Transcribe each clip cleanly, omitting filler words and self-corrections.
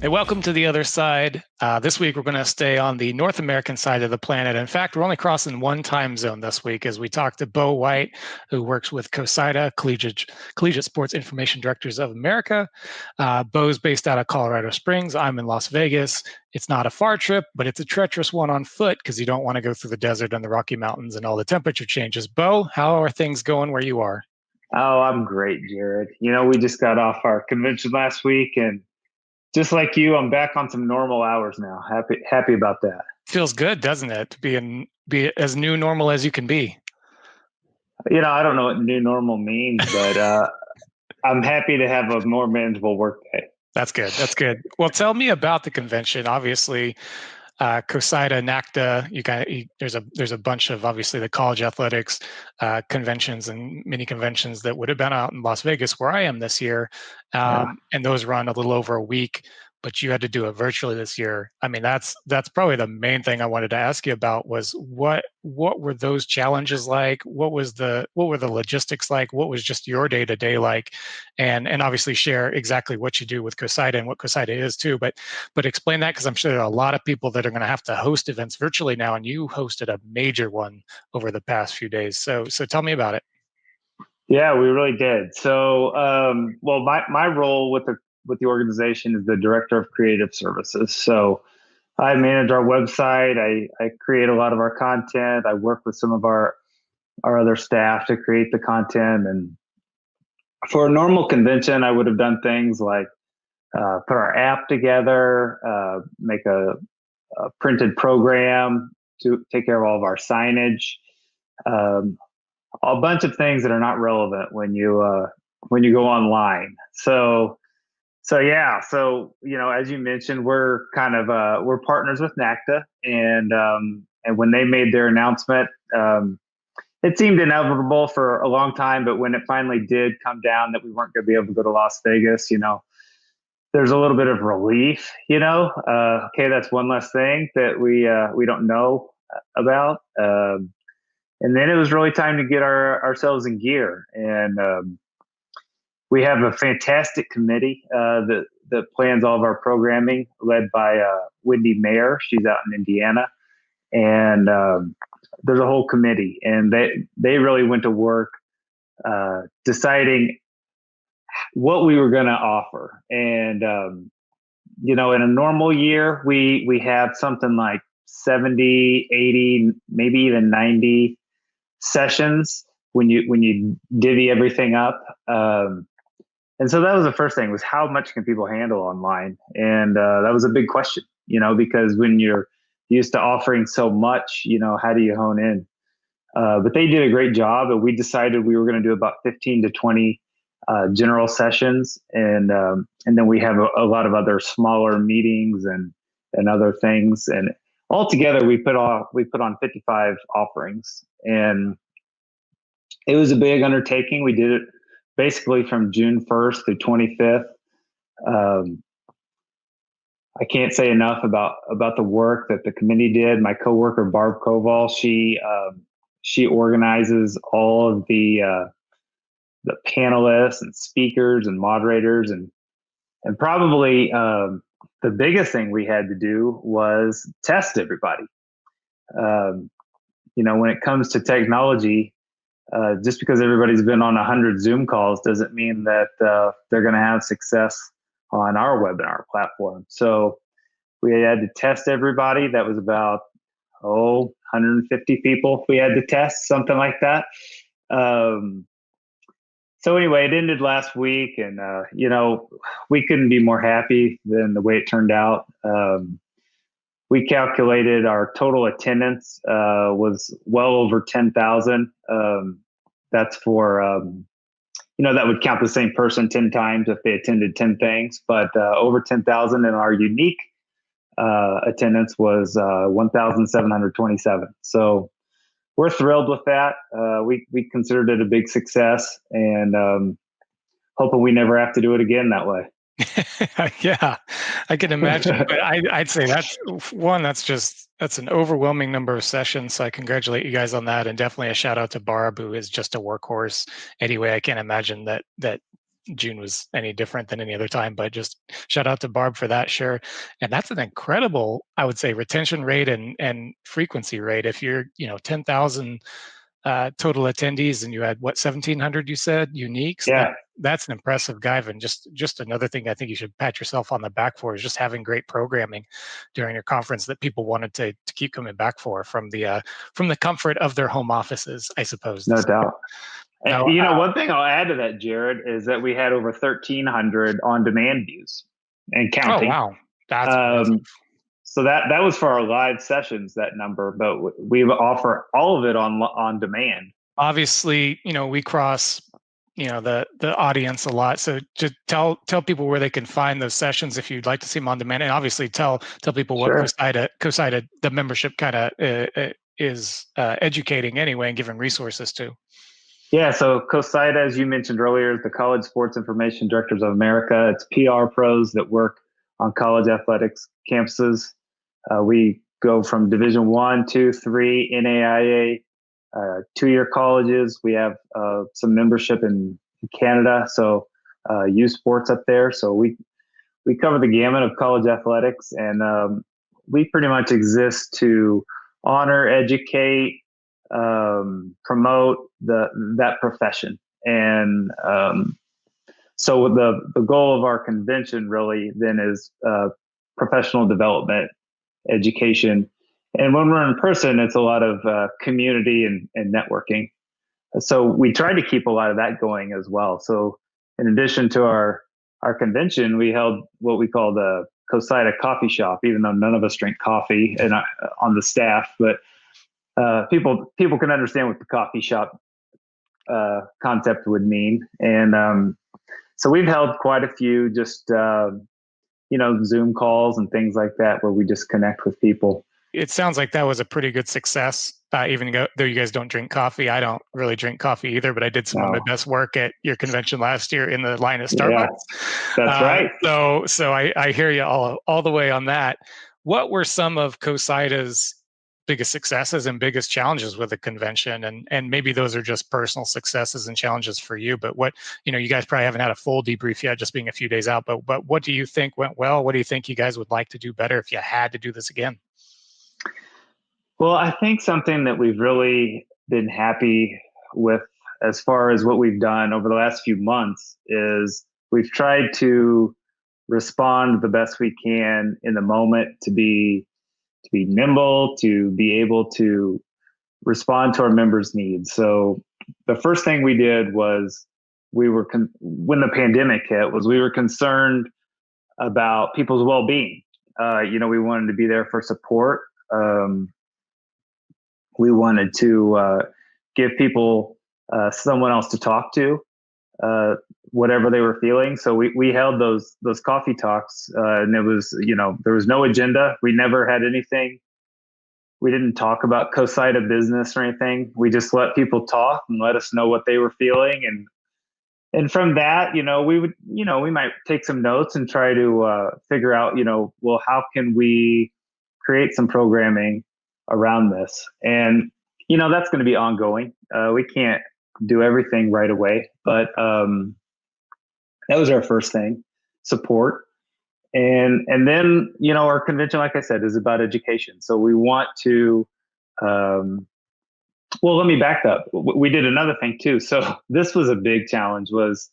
Hey, welcome to the other side. This week, we're going to stay on the North American side of the planet. In fact, we're only crossing one time zone this week as we talk to Beau White, who works with CoSIDA, Collegiate Sports Information Directors of America. Beau's based out of Colorado Springs. I'm in Las Vegas. It's not a far trip, but it's a treacherous one on foot because you don't want to go through the desert and the Rocky Mountains and all the temperature changes. Beau, how are things going where you are? Oh, I'm great, Jared. We just got off our convention last week, and just like you, I'm back on some normal hours now. Happy about that. Feels good, doesn't it, to be as new normal as you can be? I don't know what new normal means, but I'm happy to have a more manageable workday. That's good. That's good. Well, tell me about the convention. Obviously, CoSIDA, NACDA. There's a bunch of obviously the college athletics conventions and mini conventions that would have been out in Las Vegas where I am this year, Yeah. and those run a little over a week. But you had to do it virtually this year. I mean, that's probably the main thing I wanted to ask you about was what were those challenges like? What were the logistics like? What was just your day to day like? And obviously share exactly what you do with CoSIDA and what CoSIDA is too. But explain that because I'm sure there are a lot of people that are going to have to host events virtually now, and you hosted a major one over the past few days. So tell me about it. Yeah, we really did. So, well, my role with the organization is the director of creative services. So, I manage our website. I create a lot of our content. I work with some of our other staff to create the content. And for a normal convention, I would have done things like put our app together, make a printed program to take care of all of our signage, um, a bunch of things that are not relevant when you go online. So as you mentioned, we're kind of we're partners with NACDA, and when they made their announcement, it seemed inevitable for a long time, but when it finally did come down that we weren't going to be able to go to Las Vegas, there's a little bit of relief. Okay, that's one less thing that we don't know about. And then it was really time to get ourselves in gear, and we have a fantastic committee that plans all of our programming, led by Wendy Mayer. She's out in Indiana, and there's a whole committee, and they really went to work deciding what we were going to offer. And in a normal year, we have something like 70, 80, maybe even 90 sessions when you divvy everything up. And so that was the first thing, was how much can people handle online? And that was a big question, because when you're used to offering so much, how do you hone in? But they did a great job, and we decided we were going to do about 15 to 20 general sessions, and then we have a lot of other smaller meetings and other things, and altogether we put on 55 offerings, and it was a big undertaking. We did it basically from June 1st to 25th. Um, I can't say enough about the work that the committee did. My coworker Barb Koval, she organizes all of the panelists and speakers and moderators, and probably the biggest thing we had to do was test everybody. When it comes to technology, just because everybody's been on 100 Zoom calls doesn't mean that they're going to have success on our webinar platform. So we had to test everybody. That was about 150 people we had to test, something like that. So anyway, it ended last week, and we couldn't be more happy than the way it turned out. We calculated our total attendance was well over 10,000. That's for that would count the same person 10 times if they attended 10 things, but over 10,000, and our unique attendance was 1,727. So we're thrilled with that. We considered it a big success, and hoping we never have to do it again that way. Yeah, I can imagine. But I'd say that's an overwhelming number of sessions. So I congratulate you guys on that, and definitely a shout out to Barb, who is just a workhorse. Anyway, I can't imagine that June was any different than any other time, but just shout out to Barb for that, sure. And that's an incredible, I would say, retention rate and frequency rate. If you're, 10,000 total attendees and you had, what, 1,700 you said, uniques, Yeah, that's an impressive guide. And just another thing I think you should pat yourself on the back for is just having great programming during your conference that people wanted to keep coming back for from the comfort of their home offices, I suppose. no doubt. Now, One thing I'll add to that, Jared, is that we had over 1,300 on-demand views and oh counting. wow, that's impressive. So that was for our live sessions, that number, but we offer all of it on demand. Obviously, we cross, the audience a lot. So just tell people where they can find those sessions if you'd like to see them on demand, and obviously tell people what Sure. CoSIDA, the membership kind of is educating anyway and giving resources to. Yeah, so CoSIDA, as you mentioned earlier, is the College Sports Information Directors of America. It's PR pros that work on college athletics campuses. We go from Division 1, 2, 3, NAIA, 2-year colleges. We have some membership in Canada, so U Sports up there. So we cover the gamut of college athletics, and we pretty much exist to honor, educate, promote that profession. And so the goal of our convention really then is professional development, education. And when we're in person, it's a lot of community and networking. So we try to keep a lot of that going as well. So in addition to our convention, we held what we call the CoSIDA coffee shop, even though none of us drink coffee and on the staff, but people can understand what the coffee shop concept would mean. And so we've held quite a few just Zoom calls and things like that where we just connect with people. It sounds like that was a pretty good success. Even though you guys don't drink coffee, I don't really drink coffee either, but I did some of my best work at your convention last year in the line at Starbucks. Yeah, that's right. So I hear you all the way on that. What were some of CoSIDA's biggest successes and biggest challenges with the convention? And maybe those are just personal successes and challenges for you, but what, you guys probably haven't had a full debrief yet, just being a few days out, but what do you think went well? What do you think you guys would like to do better if you had to do this again? Well, I think something that we've really been happy with as far as what we've done over the last few months is we've tried to respond the best we can in the moment, to be nimble, to be able to respond to our members' needs. So the first thing we did was when the pandemic hit, was we were concerned about people's well-being. We wanted to be there for support. We wanted to give people someone else to talk to, whatever they were feeling. So we held those coffee talks, and it was, there was no agenda. We never had anything. We didn't talk about CoSIDA business or anything. We just let people talk and let us know what they were feeling, and from that, we might take some notes and try to figure out, well, how can we create some programming around this? And that's going to be ongoing. We can't do everything right away, but that was our first thing: support. And then our convention, like I said, is about education. So we want to well, let me back up. We did another thing too. So this was a big challenge. Was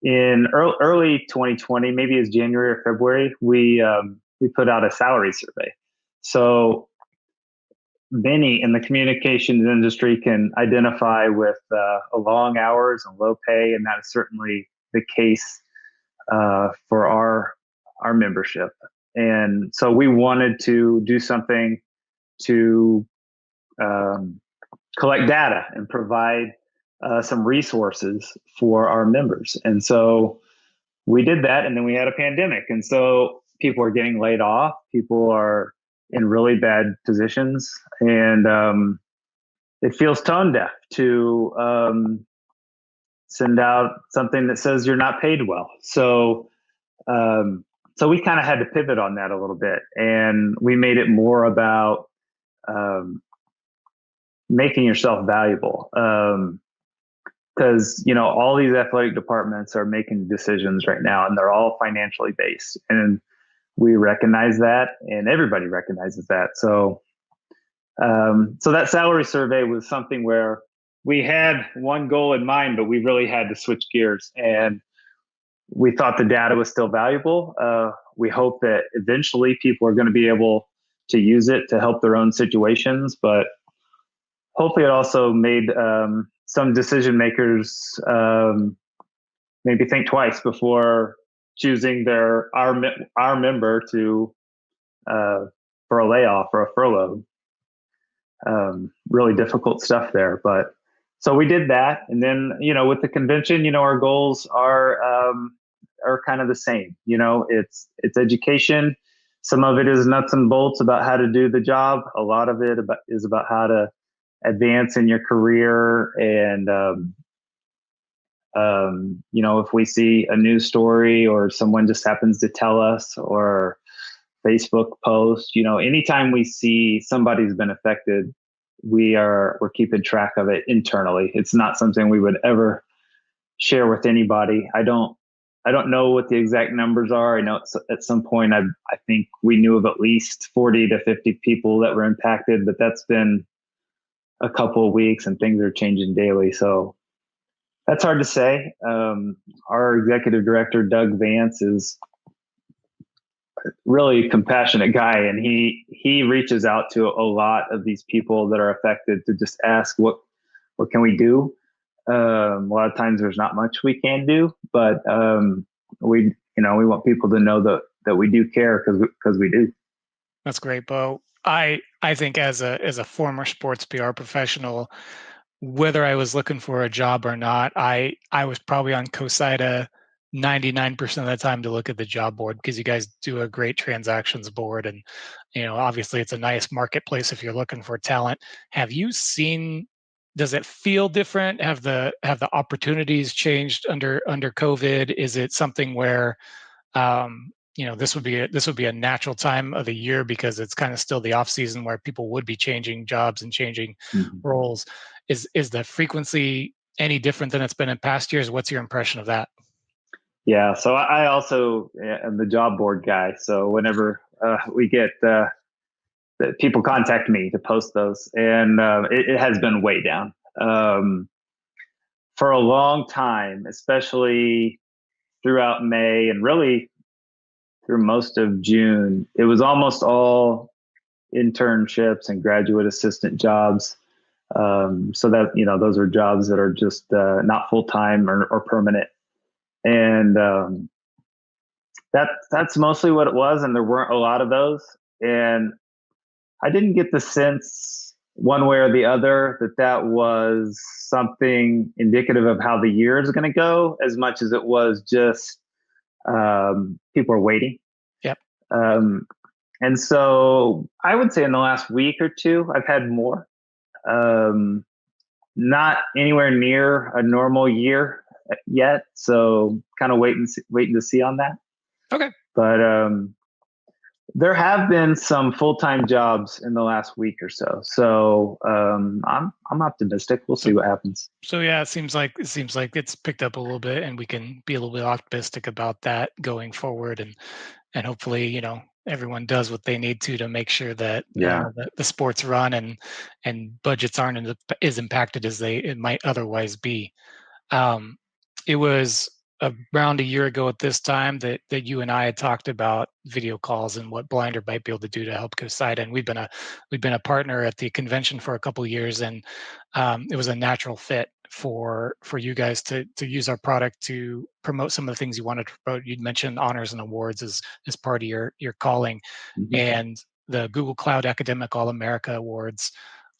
in early 2020, maybe it's January or February, we put out a salary survey. So many in the communications industry can identify with long hours and low pay, and that is certainly the case for our membership. And so we wanted to do something to collect data and provide some resources for our members. And so we did that, and then we had a pandemic, and so people are getting laid off. People are in really bad positions, and it feels tone deaf to send out something that says you're not paid well. So we kind of had to pivot on that a little bit, and we made it more about making yourself valuable. because all these athletic departments are making decisions right now, and they're all financially based, and we recognize that, and everybody recognizes that. So that salary survey was something where we had one goal in mind, but we really had to switch gears, and we thought the data was still valuable. We hope that eventually people are going to be able to use it to help their own situations, but hopefully it also made some decision makers maybe think twice before choosing our member to for a layoff or a furlough. Really difficult stuff there, but so we did that, and then with the convention, our goals are kind of the same. It's education. Some of it is nuts and bolts about how to do the job. A lot of it is about how to advance in your career, and if we see a news story or someone just happens to tell us, or Facebook post, anytime we see somebody's been affected, we're keeping track of it internally. It's not something we would ever share with anybody. I don't know what the exact numbers are. I know at some point I think we knew of at least 40 to 50 people that were impacted, but that's been a couple of weeks and things are changing daily. So that's hard to say. Our executive director, Doug Vance, is really compassionate guy, and he reaches out to a lot of these people that are affected to just ask what can we do. A lot of times there's not much we can do, but we want people to know that we do care, because we do. That's great, Beau. I think as a former sports PR professional, whether I was looking for a job or not, I was probably on CoSIDA 99% of the time to look at the job board, because you guys do a great transactions board, and obviously it's a nice marketplace if you're looking for talent. Have you seen? Does it feel different? Have the opportunities changed under COVID? Is it something where this would be a natural time of the year because it's kind of still the off season where people would be changing jobs and changing Mm-hmm. roles? Is the frequency any different than it's been in past years? What's your impression of that? Yeah, so I also am the job board guy. So whenever we get people contact me to post those, and it has been way down for a long time, especially throughout May and really through most of June. It was almost all internships and graduate assistant jobs. So that those are jobs that are just not full time or permanent, and that's mostly what it was. And there weren't a lot of those, and I didn't get the sense one way or the other that was something indicative of how the year is going to go, as much as it was just people are waiting. Yep. And so I would say in the last week or two, I've had more. Not anywhere near a normal year yet, so kind of waiting to see on that. Okay. But there have been some full-time jobs in the last week or so. So I'm optimistic. We'll see what happens. So yeah, it seems like it's picked up a little bit, and we can be a little bit optimistic about that going forward, and hopefully everyone does what they need to make sure that the sports run and budgets aren't as impacted as it might otherwise be. It was around a year ago at this time that you and I had talked about video calls and what Blinder might be able to do to help CoSIDA, and we've been a partner at the convention for a couple of years, and it was a natural fit for you guys to use our product to promote some of the things you wanted to promote. You'd mentioned honors and awards as part of your calling, Mm-hmm. and the Google Cloud Academic All-America Awards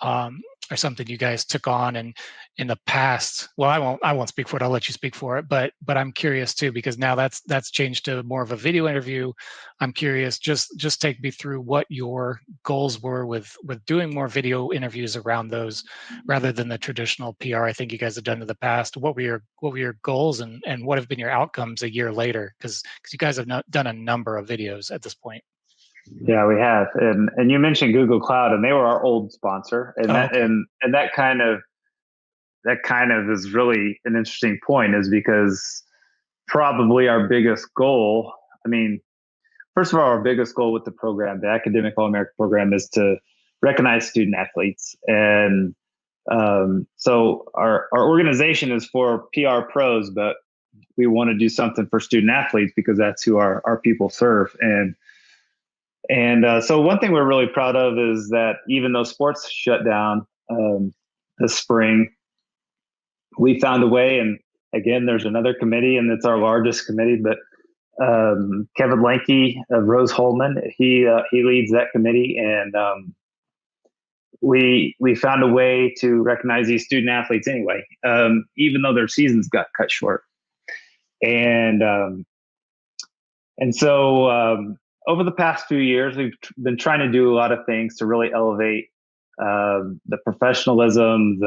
are something you guys took on. And in the past, well, I won't speak for it. I'll let you speak for it. But I'm curious too, because now that's changed to more of a video interview. I'm curious, just take me through what your goals were with doing more video interviews around those, rather than the traditional PR I think you guys have done in the past. What were your goals, and what have been your outcomes a year later? Because you guys have done a number of videos at this point. Yeah, we have, and you mentioned Google Cloud, and they were our old sponsor, and that kind of that kind of is really an interesting point, is because probably our biggest goal, I mean, first of all, our biggest goal with the program, the Academic All-American program, is to recognize student athletes. And so our organization is for PR pros, but we want to do something for student athletes because that's who our people serve. And so one thing we're really proud of is that even though sports shut down this spring, we found a way. And again, there's another committee, and it's our largest committee, but Kevin Lanke of Rose Holman, he leads that committee, and we found a way to recognize these student athletes anyway, even though their seasons got cut short. And so over the past few years, we've been trying to do a lot of things to really elevate the professionalism,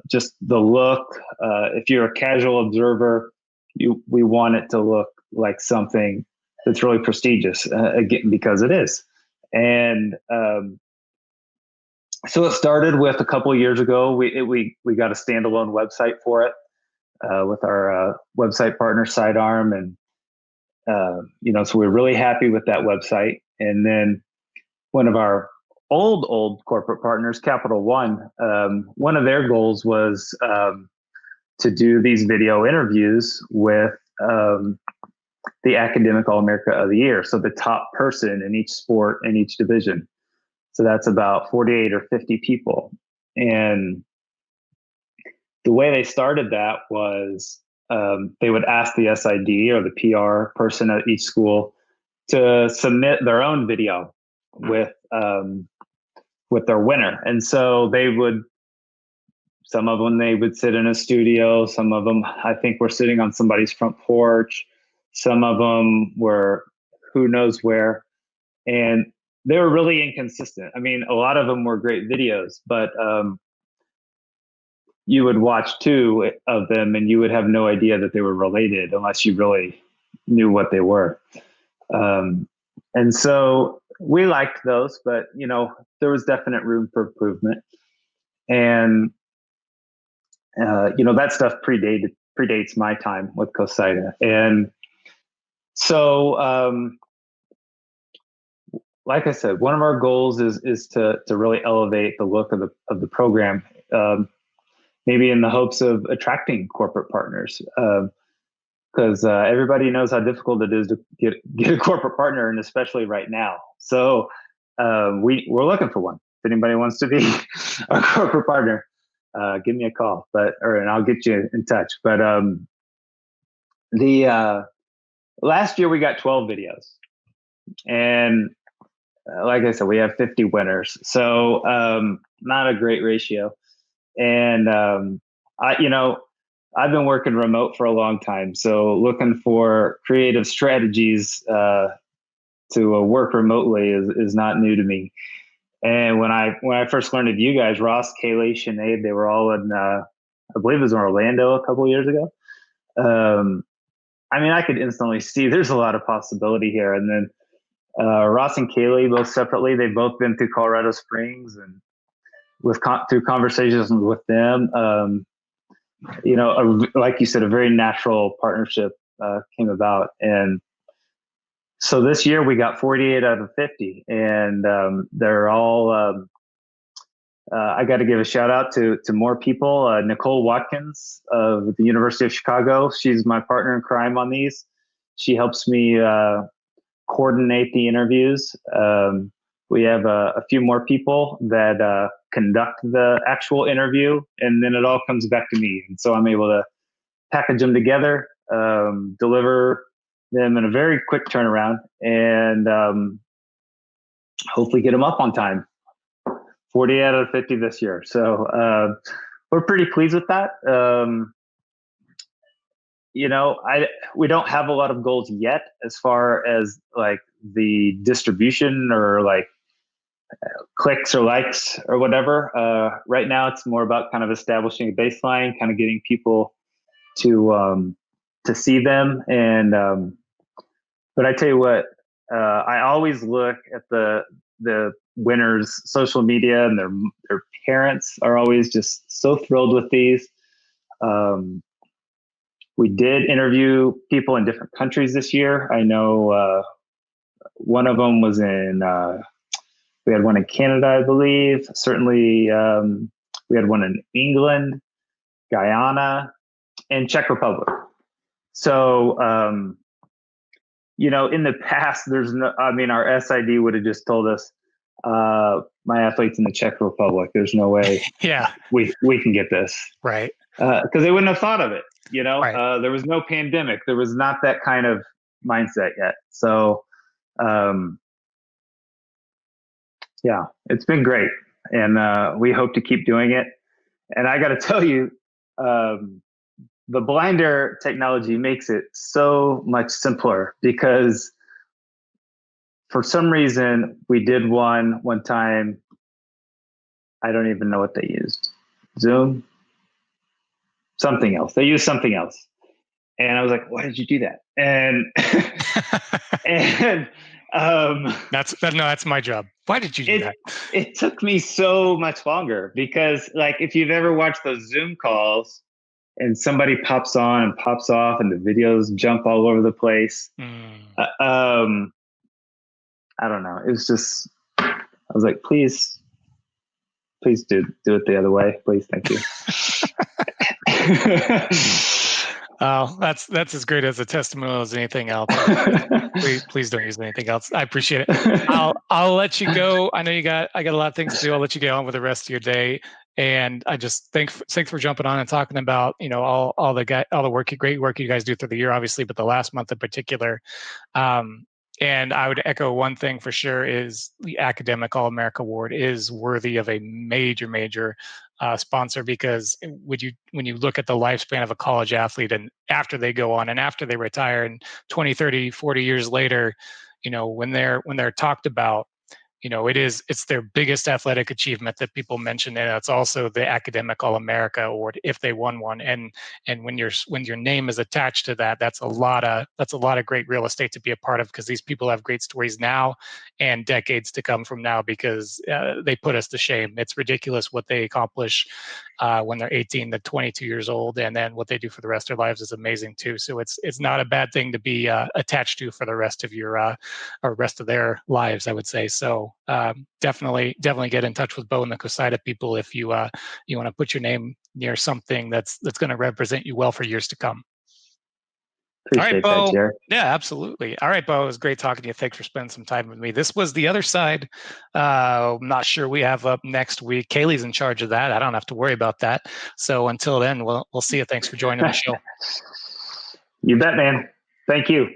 just the look. If you're a casual observer, we want it to look like something that's really prestigious, again, because it is. And so it started with, a couple of years ago, we got a standalone website for it with our website partner Sidearm, and so we're really happy with that website. And then one of our old corporate partners, Capital One, one of their goals was to do these video interviews with the Academic All-America of the Year, so the top person in each sport in each division. So that's about 48 or 50 people. And the way they started that was they would ask the SID or the PR person at each school to submit their own video with their winner. And so some of them, they would sit in a studio. Some of them, I think, were sitting on somebody's front porch. Some of them were who knows where. And they were really inconsistent. I mean, a lot of them were great videos, but you would watch two of them and you would have no idea that they were related unless you really knew what they were. And so we liked those, but there was definite room for improvement. And that stuff predates my time with CoSIDA. And so like I said, one of our goals is to really elevate the look of the program, maybe in the hopes of attracting corporate partners, because everybody knows how difficult it is to get a corporate partner, and especially right now. So we're looking for one. If anybody wants to be a corporate partner, give me a call, and I'll get you in touch. But the last year we got 12 videos, and like I said, we have 50 winners, so not a great ratio. And I've been working remote for a long time, so looking for creative strategies to work remotely is not new to me. And when I first learned of you guys, Ross, Kaylee, Sinead, they were all in, I believe it was in Orlando a couple of years ago. I mean, I could instantly see there's a lot of possibility here. And then Ross and Kaylee, both separately, they've both been through Colorado Springs, and through conversations with them, like you said, a very natural partnership came about. And so this year we got 48 out of 50, and they're all, I got to give a shout out to more people. Nicole Watkins of the University of Chicago. She's my partner in crime on these. She helps me coordinate the interviews. We have a few more people that conduct the actual interview, and then it all comes back to me. And so I'm able to package them together, deliver them in a very quick turnaround, and hopefully get them up on time. 40 out of 50 this year. So we're pretty pleased with that. We don't have a lot of goals yet as far as like the distribution or like clicks or likes or whatever. Right now it's more about kind of establishing a baseline, kind of getting people to see them. And but I tell you what, I always look at the winners' social media, and their parents are always just so thrilled with these. We did interview people in different countries this year. I know one of them was in. We had one in Canada, I believe. Certainly, we had one in England, Guyana, and Czech Republic. So, in the past, our SID would have just told us, my athlete's in the Czech Republic. There's no way Yeah. we can get this. Right. Because they wouldn't have thought of it. Right. There was no pandemic. There was not that kind of mindset yet. So, yeah, it's been great. And we hope to keep doing it. And I got to tell you, the blinder technology makes it so much simpler, because for some reason we did one time. I don't even know what they used. Zoom? Something else. They used something else. And I was like, why did you do that? And that's my job. Why did you do that? It took me so much longer, because like, if you've ever watched those Zoom calls and somebody pops on and pops off and the videos jump all over the place. I don't know. It was just, I was like, please do it the other way. Please. Thank you. Oh, that's as great as a testimonial as anything else. please don't use anything else. I appreciate it. I'll let you go. I know I got a lot of things to do. I'll let you get on with the rest of your day. And I just thanks for jumping on and talking about, all the great work you guys do through the year, obviously, but the last month in particular. And I would echo one thing for sure, is the Academic All-America Award is worthy of a major sponsor, because when you look at the lifespan of a college athlete, and after they go on and after they retire, and 20, 30, 40 years later, when they're talked about, it's their biggest athletic achievement that people mention, and it's also the Academic All-America Award if they won one. And when your name is attached to that, that's a lot of great real estate to be a part of, because these people have great stories now and decades to come from now, because they put us to shame. It's ridiculous what they accomplish when they're 18 to 22 years old, and then what they do for the rest of their lives is amazing too. So it's not a bad thing to be attached to for the rest of your or rest of their lives, I would say. So definitely get in touch with Beau and the CoSIDA people if you want to put your name near something that's going to represent you well for years to come. Appreciate all right, that, Beau. Jared. Yeah, absolutely. All right, Beau, it was great talking to you. Thanks for spending some time with me. This was The Other Side. I'm not sure we have up next week. Kaylee's in charge of that. I don't have to worry about that. So until then, we'll see you. Thanks for joining the show. You bet, man. Thank you.